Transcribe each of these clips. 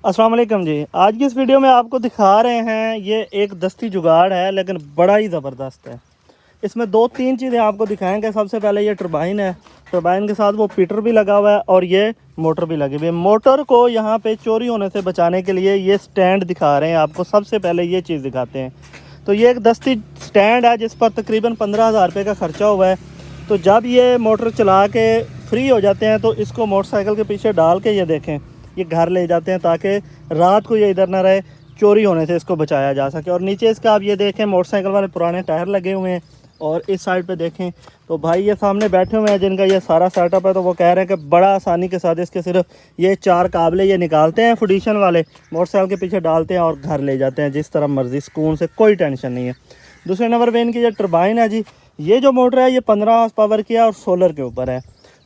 अस्सलाम वालेकुम जी। आज की इस वीडियो में आपको दिखा रहे हैं ये एक दस्ती जुगाड़ है, लेकिन बड़ा ही ज़बरदस्त है। इसमें दो तीन चीज़ें आपको दिखाएंगे। सबसे पहले ये टरबाइन है, टरबाइन के साथ वो पीटर भी लगा हुआ है और ये मोटर भी लगी हुई है। मोटर को यहाँ पे चोरी होने से बचाने के लिए ये स्टैंड दिखा रहे हैं आपको। सबसे पहले ये चीज़ दिखाते हैं। तो ये एक दस्ती स्टैंड है जिस पर तकरीबन 15,000 रुपये का ख़र्चा हुआ है। तो जब ये मोटर चला के फ्री हो जाते हैं तो इसको मोटरसाइकिल के पीछे डाल के ये देखें ये घर ले जाते हैं ताकि रात को ये इधर ना रहे, चोरी होने से इसको बचाया जा सके। और नीचे इसका आप ये देखें मोटरसाइकिल वाले पुराने टायर लगे हुए हैं। और इस साइड पे देखें तो भाई ये सामने बैठे हुए हैं जिनका ये सारा सेटअप है। तो वो कह रहे हैं कि बड़ा आसानी के साथ इसके सिर्फ ये 4 काबले ये निकालते हैं फुडिशन वाले, मोटरसाइकिल के पीछे डालते हैं और घर ले जाते हैं जिस तरह मर्जी, सुकून से, कोई टेंशन नहीं है। दूसरे नंबर पे इनकी ये टरबाइन है जी। ये जो मोटर है ये 15 हॉर्स पावर की है और सोलर के ऊपर है।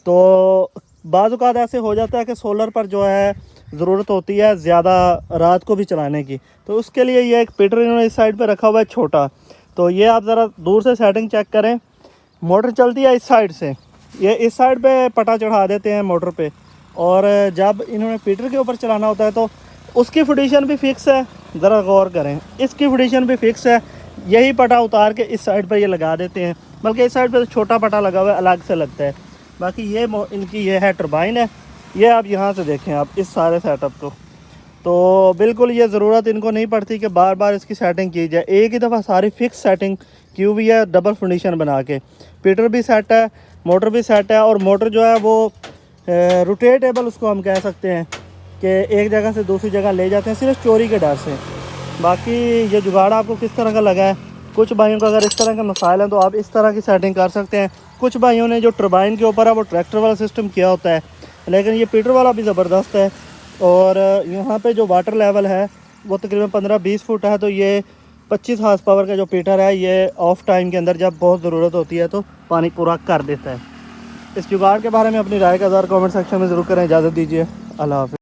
तो बाज़ औक़ात ऐसे हो जाता है कि सोलर पर जो है ज़रूरत होती है ज़्यादा रात को भी चलाने की, तो उसके लिए ये एक पीटर इन्होंने इस साइड पे रखा हुआ है छोटा। तो ये आप ज़रा दूर से सेटिंग चेक करें। मोटर चलती है इस साइड से, ये इस साइड पे पटा चढ़ा देते हैं मोटर पे, और जब इन्होंने पीटर के ऊपर चलाना होता है तो उसकी फुडिशन भी फिक्स है। ज़रा गौर करें, इसकी फुडिशन भी फिक्स है। यही पटा उतार के इस साइड पर ये लगा देते हैं, बल्कि इस साइड पर तो छोटा पटा लगा हुआ है, अलग से लगता है। बाकी ये इनकी ये है टरबाइन है। ये आप यहाँ से देखें आप इस सारे सेटअप को, तो बिल्कुल ये ज़रूरत इनको नहीं पड़ती कि बार बार इसकी सेटिंग की जाए। एक ही दफ़ा सारी फिक्स सेटिंग की हुई है डबल फंडिशन बना के। पीटर भी सेट है, मोटर भी सेट है, और मोटर जो है वो रोटेटेबल उसको हम कह सकते हैं कि एक जगह से दूसरी जगह ले जाते हैं सिर्फ चोरी के डर से। बाकी ये जुगाड़ आपको किस तरह का लगा है? कुछ भाइयों को अगर इस तरह के मसाइल हैं तो आप इस तरह की सेटिंग कर सकते हैं। कुछ भाइयों ने जो टरबाइन के ऊपर है वो ट्रैक्टर वाला सिस्टम किया होता है, लेकिन ये पीटर वाला भी ज़बरदस्त है। और यहाँ पे जो वाटर लेवल है वो तकरीबन 15-20 फुट है। तो ये 25 हॉर्स पावर का जो पीटर है ये ऑफ टाइम के अंदर जब बहुत ज़रूरत होती है तो पानी पूरा कर देता है। इस जुगाड़ के बारे में अपनी राय का ज़रा कमेंट सेक्शन में ज़रूर करें। इजाज़त दीजिए, अल्लाह हाफ़िज़।